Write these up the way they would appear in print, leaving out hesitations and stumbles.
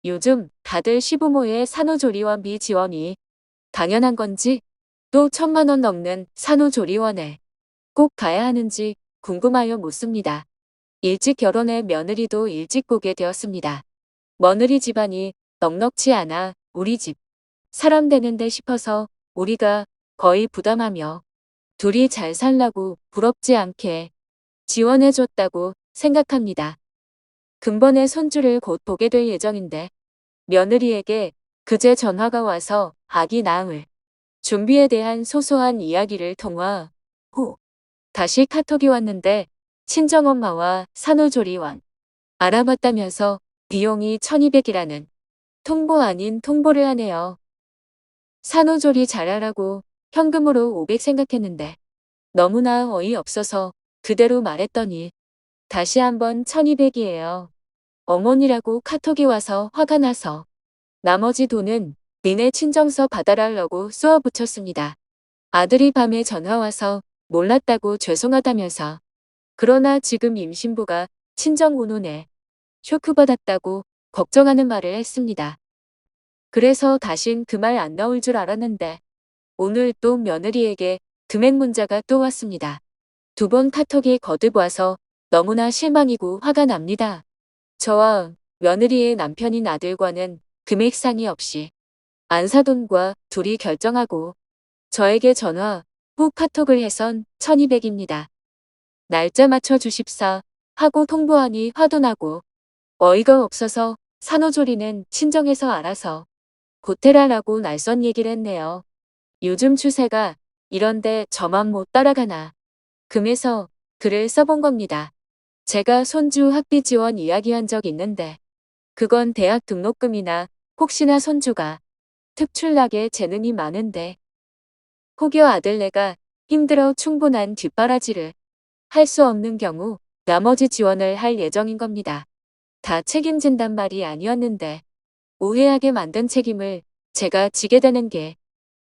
요즘 다들 시부모의 산후조리원비 지원이 당연한 건지 또 1,000만 원 넘는 산후조리원에 꼭 가야 하는지 궁금하여 묻습니다. 일찍 결혼해 며느리도 일찍 보게 되었습니다. 며느리 집안이 넉넉지 않아 우리 집 사람 되는데 싶어서 우리가 거의 부담하며 둘이 잘 살라고 부럽지 않게 지원해줬다고 생각합니다. 근본의 손주를 곧 보게 될 예정인데 며느리에게 그제 전화가 와서 아기 낳을 준비에 대한 소소한 이야기를 통화 후 다시 카톡이 왔는데 친정엄마와 산후조리원 알아봤다면서 비용이 1,200이라는 통보 아닌 통보를 하네요. 산후조리 잘하라고 현금으로 500 생각했는데 너무나 어이없어서 그대로 말했더니 다시 한번 1,200이에요. 어머니라고 카톡이 와서 화가 나서 나머지 돈은 니네 친정서 받아달라고 쏘아붙였습니다. 아들이 밤에 전화와서 몰랐다고 죄송하다면서 그러나 지금 임신부가 친정 오는에 쇼크받았다고 걱정하는 말을 했습니다. 그래서 다신 그 말 안 나올 줄 알았는데 오늘 또 며느리에게 금액 문자가 또 왔습니다. 2번 카톡이 거듭 와서 너무나 실망이고 화가 납니다. 저와 며느리의 남편인 아들과는 금액 상의 없이 안사돈과 둘이 결정하고 저에게 전화 후 카톡을 해선 1,200입니다. 날짜 맞춰 주십사 하고 통보하니 화도 나고 어이가 없어서 산후조리는 친정에서 알아서 보태라라고 날선 얘기를 했네요. 요즘 추세가 이런데 저만 못 따라가나 금에서 글을 써본 겁니다. 제가 손주 학비 지원 이야기한 적 있는데 그건 대학 등록금이나 혹시나 손주가 특출나게 재능이 많은데 혹여 아들네가 힘들어 충분한 뒷바라지를 할 수 없는 경우 나머지 지원을 할 예정인 겁니다. 다 책임진단 말이 아니었는데 오해하게 만든 책임을 제가 지게 되는 게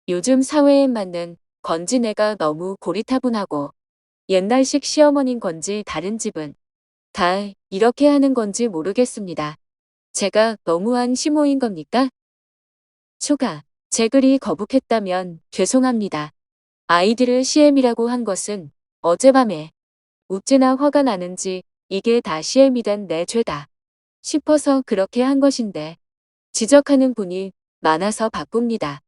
요즘 사회에 맞는 건지 내가 너무 고리타분하고 옛날식 시어머니인 건지 다른 집은 다 이렇게 하는 건지 모르겠습니다. 제가 너무한 시모인 겁니까? 추가. 제 글이 거북했다면 죄송합니다. 아이들을 CM이라고 한 것은 어젯밤에 어찌나 화가 나는지 이게 다 CM이 된 내 죄다 싶어서 그렇게 한 것인데 지적하는 분이 많아서 바쁩니다.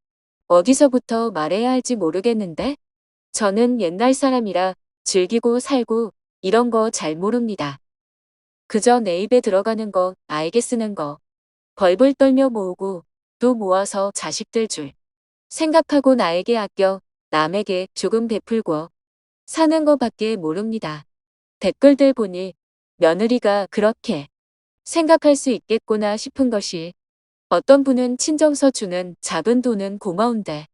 어디서부터 말해야 할지 모르겠는데 저는 옛날 사람이라 즐기고 살고 이런 거 잘 모릅니다. 그저 내 입에 들어가는 거 알게 쓰는 거 벌벌 떨며 모으고 또 모아서 자식들 줄 생각하고 나에게 아껴 남에게 조금 베풀고 사는 거밖에 모릅니다. 댓글들 보니 며느리가 그렇게 생각할 수 있겠구나 싶은 것이 어떤 분은 친정서 주는 작은 돈은 고마운데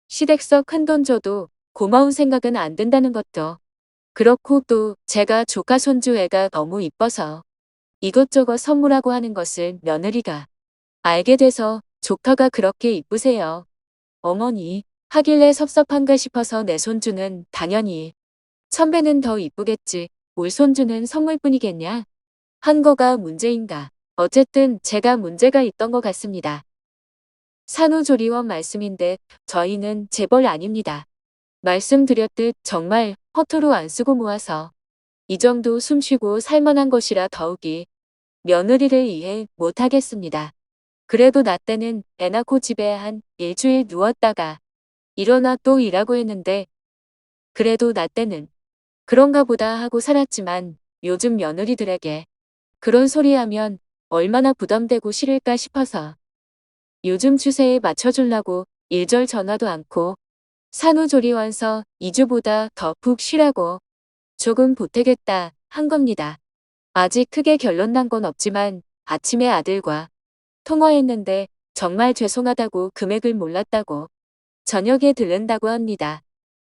시댁서 큰 돈 줘도 고마운 생각은 안 든다는 것도 그렇고 또 제가 조카 손주 애가 너무 이뻐서 이것저것 선물하고 하는 것을 며느리가 알게 돼서 조카가 그렇게 이쁘세요. 어머니 하길래 섭섭한가 싶어서 내 손주는 당연히 천배는 더 이쁘겠지. 올 손주는 선물뿐이겠냐? 한 거가 문제인가. 어쨌든 제가 문제가 있던 것 같습니다. 산후조리원 말씀인데 저희는 재벌 아닙니다. 말씀드렸듯 정말 허투루 안 쓰고 모아서 이 정도 숨쉬고 살만한 것이라 더욱이 며느리를 이해 못하겠습니다. 그래도 나 때는 애 낳고 집에 한 일주일 누웠다가 일어나 또 일하고 했는데 그래도 나 때는 그런가 보다 하고 살았지만 요즘 며느리들에게 그런 소리 하면 얼마나 부담되고 싫을까 싶어서 요즘 추세에 맞춰주려고 일절 전화도 않고 산후조리원서 2주보다 더 푹 쉬라고 조금 보태겠다 한 겁니다. 아직 크게 결론 난 건 없지만 아침에 아들과 통화했는데 정말 죄송하다고 금액을 몰랐다고 저녁에 들른다고 합니다.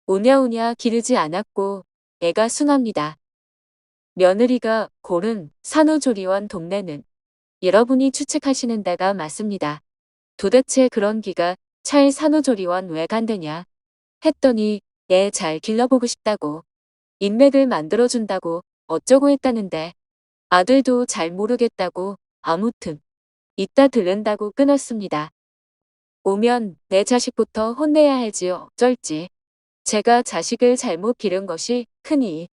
오냐오냐 기르지 않았고 애가 순합니다. 며느리가 고른 산후조리원 동네는 여러분이 추측하시는 데가 맞습니다. 도대체 그런 기가 찰 산후조리원 왜 간대냐 했더니 애 잘 길러보고 싶다고 인맥을 만들어준다고 어쩌고 했다는데 아들도 잘 모르겠다고 아무튼 이따 들른다고 끊었습니다. 오면 내 자식부터 혼내야 할지 어쩔지. 제가 자식을 잘못 기른 것이 크니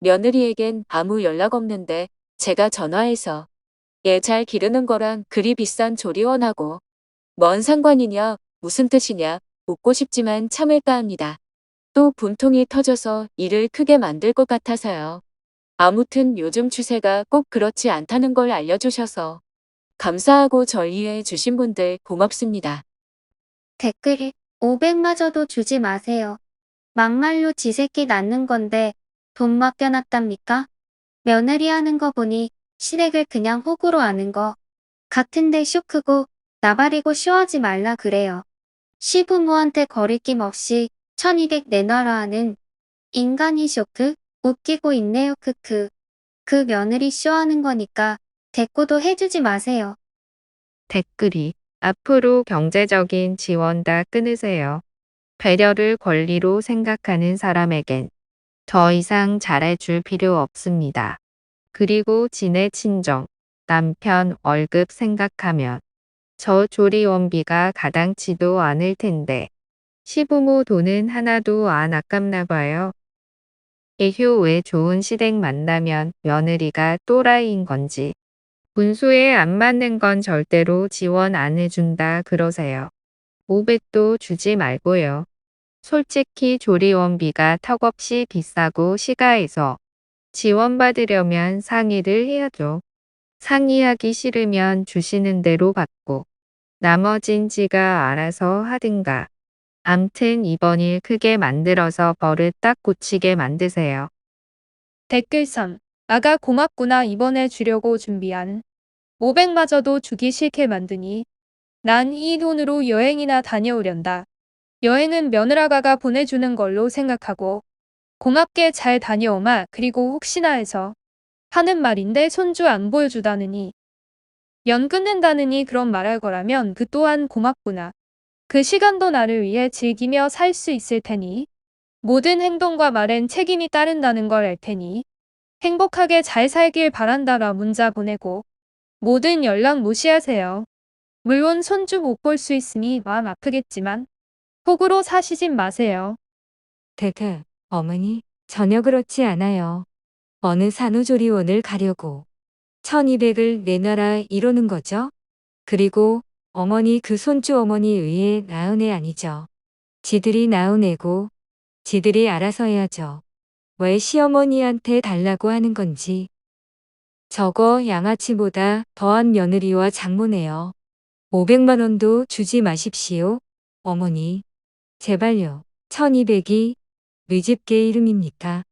며느리에겐 아무 연락 없는데 제가 전화해서 얘 잘 기르는 거랑 그리 비싼 조리원하고 뭔 상관이냐 무슨 뜻이냐 묻고 싶지만 참을까 합니다. 또 분통이 터져서 일을 크게 만들 것 같아서요. 아무튼 요즘 추세가 꼭 그렇지 않다는 걸 알려주셔서 감사하고 절 이해해 주신 분들 고맙습니다. 댓글 500마저도 주지 마세요. 막말로 지 새끼 낳는 건데 돈 맡겨놨답니까? 며느리 하는 거 보니 시댁을 그냥 호구로 아는 거 같은데 쇼크고 나발이고 쇼하지 말라 그래요. 시부모한테 거리낌 없이 1200 내놔라 하는 인간이 쇼크? 웃기고 있네요 크크. 그 며느리 쇼하는 거니까 대꾸도 해주지 마세요. 댓글이 앞으로 경제적인 지원 다 끊으세요. 배려를 권리로 생각하는 사람에겐 더 이상 잘해줄 필요 없습니다. 그리고 지네 친정, 남편 월급 생각하면 저 조리원비가 가당치도 않을 텐데 시부모 돈은 하나도 안 아깝나 봐요. 애효 왜 좋은 시댁 만나면 며느리가 또라이인 건지 분수에 안 맞는 건 절대로 지원 안 해준다 그러세요. 500도 주지 말고요. 솔직히 조리원비가 턱없이 비싸고 시가해서 지원받으려면 상의를 해야죠. 상의하기 싫으면 주시는 대로 받고 나머진 지가 알아서 하든가. 암튼 이번 일 크게 만들어서 버릇 딱 고치게 만드세요. 댓글 3. 아가 고맙구나 이번에 주려고 준비한 500마저도 주기 싫게 만드니 난 이 돈으로 여행이나 다녀오련다. 여행은 며느라가가 보내주는 걸로 생각하고 고맙게 잘 다녀오마. 그리고 혹시나 해서 하는 말인데 손주 안 보여주다느니 연 끊는다느니 그런 말할 거라면 그 또한 고맙구나. 그 시간도 나를 위해 즐기며 살 수 있을 테니 모든 행동과 말엔 책임이 따른다는 걸 알 테니 행복하게 잘 살길 바란다라 문자 보내고 모든 연락 무시하세요. 물론 손주 못 볼 수 있으니 마음 아프겠지만 속으로 사시진 마세요. 댓글, 어머니, 전혀 그렇지 않아요. 어느 산후조리원을 가려고 1200을 내놔라 이러는 거죠? 그리고 어머니 그 손주 어머니 의해 낳은 애 아니죠. 지들이 낳은 애고 지들이 알아서 해야죠. 왜 시어머니한테 달라고 하는 건지. 저거 양아치보다 더한 며느리와 장모네요. 500만 원도 주지 마십시오. 어머니. 제발요. 1200이 우리 집개 이름입니까?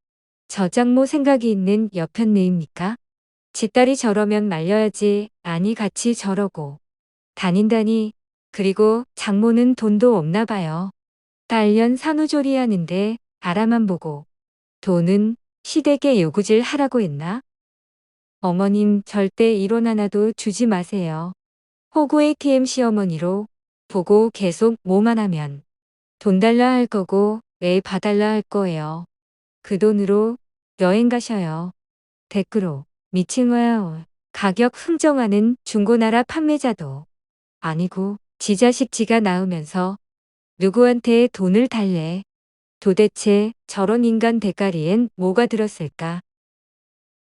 저 장모 생각이 있는 여편네입니까? 지딸이 저러면 말려야지. 아니 같이 저러고 다닌다니. 그리고 장모는 돈도 없나 봐요. 딸년 산후조리 하는데 바라만 보고 돈은 시댁에 요구질 하라고 했나? 어머님 절대 1원 하나도 주지 마세요. 호구 ATM 시어머니로 보고 계속 뭐만 하면 돈 달라 할 거고 왜 봐달라 할 거예요. 그 돈으로 여행 가셔요. 댓글로 미친거야. 가격 흥정하는 중고나라 판매자도 아니고 지 자식 지가 낳으면서 누구한테 돈을 달래. 도대체 저런 인간 대가리엔 뭐가 들었을까?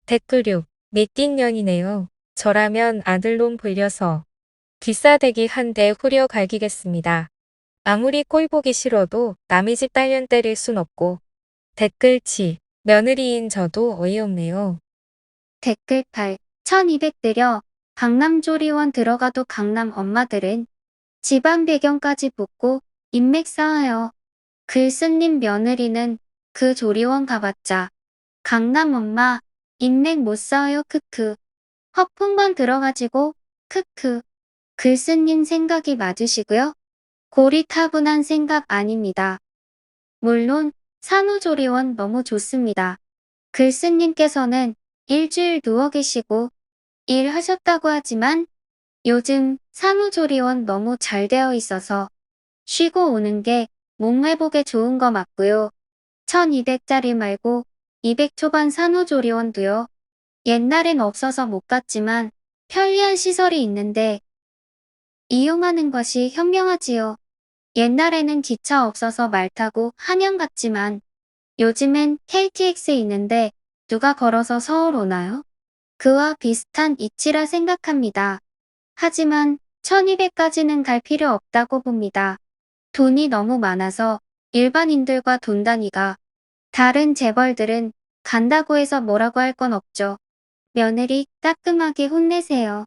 댓글 6. 밑뒷년이네요. 저라면 아들놈 불려서 귀싸대기 한 대 후려 갈기겠습니다. 아무리 꼴 보기 싫어도 남의 집 딸년 때릴 순 없고. 댓글 7. 며느리인 저도 어이없네요. 댓글 8. 1200 들여 강남조리원 들어가도 강남 엄마들은 집안 배경까지 묻고 인맥 쌓아요. 글 쓴님 며느리는 그 조리원 가봤자 강남 엄마 인맥 못 쌓아요 크크. 허풍만 들어가지고 크크. 글 쓴님 생각이 맞으시고요. 고리타분한 생각 아닙니다. 물론 산후조리원 너무 좋습니다. 글 쓴님께서는 일주일 누워 계시고 일하셨다고 하지만 요즘 산후조리원 너무 잘 되어 있어서 쉬고 오는 게 몸 회복에 좋은 거 맞고요. 1200짜리 말고 200 초반 산후조리원도요. 옛날엔 없어서 못 갔지만 편리한 시설이 있는데 이용하는 것이 현명하지요. 옛날에는 기차 없어서 말 타고 한양 갔지만 요즘엔 KTX 있는데 누가 걸어서 서울 오나요? 그와 비슷한 이치라 생각합니다. 하지만 1200까지는 갈 필요 없다고 봅니다. 돈이 너무 많아서 일반인들과 돈 단위가 다른 재벌들은 간다고 해서 뭐라고 할 건 없죠. 며느리 따끔하게 혼내세요.